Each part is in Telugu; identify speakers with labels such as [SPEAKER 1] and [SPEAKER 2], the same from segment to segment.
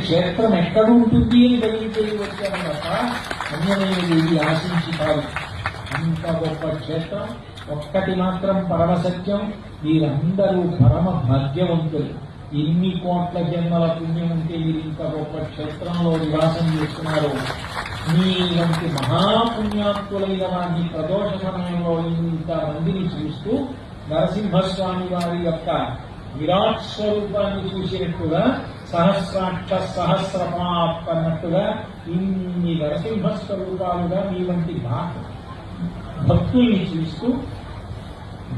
[SPEAKER 1] క్షేత్రం ఎక్కడ ఉంటుంది అని బయలుదేరి వచ్చాను తప్ప అన్యమైనది ఇది ఆశించి కాదు. అంత గొప్ప క్షేత్రం ఒక్కటి మాత్రం పరమసత్యం, మీరందరూ పరమ భాగ్యవంతులు. ఇన్ని కోట్ల జన్మల పుణ్యం ఉంటే మీరు ఇంత గొప్ప క్షేత్రంలో నివాసం చేస్తున్నారు. మీ వంటి మహాపుణ్యాత్తులైన వారిని ప్రదోష సమయంలో ఇంత మందిని చూస్తూ నరసింహస్వామి వారి యొక్క విరాట్ స్వరూపాన్ని చూసినట్టుగా సహస్రాక్ష సహస్రపాప్ అన్నట్టుగా ఇన్ని నరసింహ స్వరూపాలుగా మీ వంటి భక్తుల్ని చూస్తూ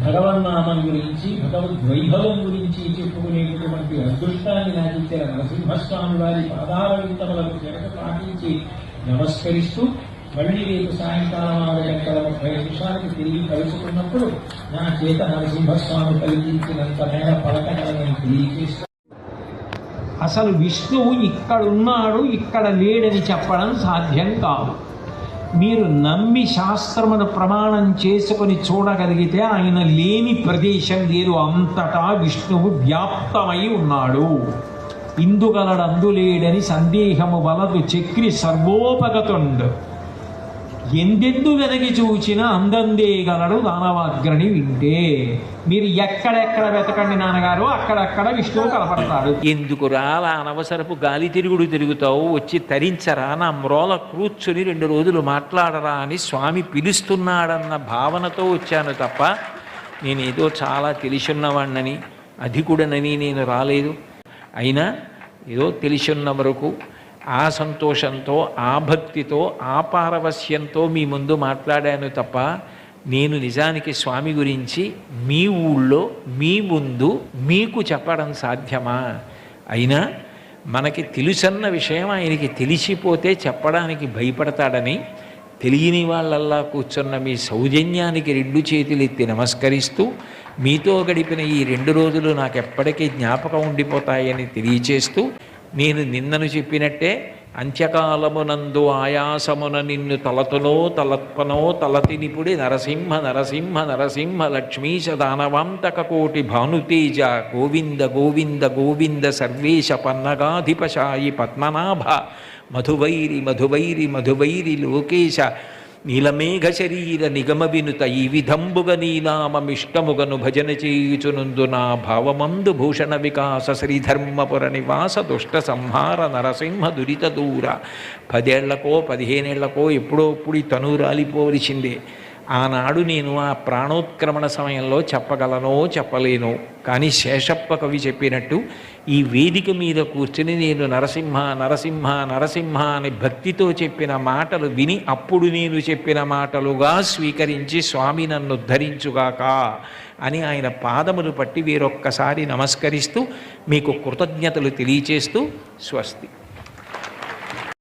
[SPEAKER 1] భగవన్నామం గురించి భగవద్వైభవం గురించి చెప్పుకునేటటువంటి అదృష్టాన్ని నాకు ఇచ్చిన నరసింహస్వామి వారి పాదాల వింతములకు చెరక పాటించి నమస్కరిస్తూ మళ్లీ రేపు సాయంకాలం 6:30 నిమిషాలకు తిరిగి కలుసుకున్నప్పుడు నా చేత నరసింహస్వామి కలిగించినంత మేర పలకగలని తెలియజేస్తూ, అసలు విష్ణువు ఇక్కడున్నాడు ఇక్కడ లేడని చెప్పడం సాధ్యం కాదు. మీరు నమ్మి శాస్త్రమును ప్రమాణం చేసుకుని చూడగలిగితే ఆయన లేని ప్రదేశం లేదు. అంతటా విష్ణువు వ్యాప్తమై ఉన్నాడు. ఇందుగలడందు లేడని సందేహము వలదు చక్రి సర్వోపగతుండు. ఎందెందు వెనగి చూచిన అందందే గలడు దానవాగ్రని వింటే. మీరు ఎక్కడెక్కడ వెతకండి నాన్నగారు, అక్కడక్కడ విష్ణువు కనపడతాడు.
[SPEAKER 2] ఎందుకురా అలా అనవసరపు గాలి తిరుగుడు తిరుగుతావు, వచ్చి తరించరా, నా మ్రోల కూర్చుని 2 రోజులు మాట్లాడరా అని స్వామి పిలుస్తున్నాడన్న భావనతో వచ్చాను తప్ప నేనేదో చాలా తెలిసున్నవాణ్ణని అధికుడనని నేను రాలేదు. అయినా ఏదో తెలిసున్న వరకు ఆ సంతోషంతో ఆ భక్తితో ఆ పారవస్యంతో మీ ముందు మాట్లాడాను తప్ప నేను నిజానికి స్వామి గురించి మీ ఊళ్ళో మీ ముందు మీకు చెప్పడం సాధ్యమా? అయినా మనకి తెలుసన్న విషయం ఆయనకి తెలిసిపోతే చెప్పడానికి భయపడతాడని తెలియని వాళ్ళల్లా కూర్చున్న మీ సౌజన్యానికి 2 చేతులెత్తి నమస్కరిస్తూ మీతో గడిపిన ఈ 2 రోజులు నాకు ఎప్పటికీ జ్ఞాపకం ఉండిపోతాయని తెలియచేస్తూ, నేను నిన్నను చెప్పినట్టే అంత్యకాలమునందు ఆయాసమున నిన్ను తలతునో తలత్పనో తలతినిపుడి నరసింహ నరసింహ నరసింహ లక్ష్మీశ దానవాంతక కోటి భానుతేజ గోవింద గోవింద గోవింద సర్వేశ పన్నగాధిపశాయి పద్మనాభ మధువైరి మధువైరి మధువైరి లోకేశ నీలమేఘ శరీర నిగమ వినుత ఈ విధంబుగ నీనామమిష్టముగను భజన చేయుచునందు నా భావమందు భూషణ వికాస శ్రీధర్మపుర నివాస దుష్ట సంహార నరసింహ దురిత దూర. 10 ఏళ్లకో 15 ఏళ్లకో ఎప్పుడోప్పుడు ఈ తను రాలిపోవలసిందే. ఆనాడు నేను ఆ ప్రాణోత్క్రమణ సమయంలో చెప్పగలనో చెప్పలేనో, కానీ శేషప్ప కవి చెప్పినట్టు ఈ వేదిక మీద కూర్చుని నేను నరసింహ నరసింహ నరసింహ అని భక్తితో చెప్పిన మాటలు విని అప్పుడు నేను చెప్పిన మాటలుగా స్వీకరించి స్వామి నన్ను ఉద్ధరించుగాక అని ఆయన పాదములు పట్టి వేరొక్కసారి నమస్కరిస్తూ మీకు కృతజ్ఞతలు తెలియచేస్తూ స్వస్తి.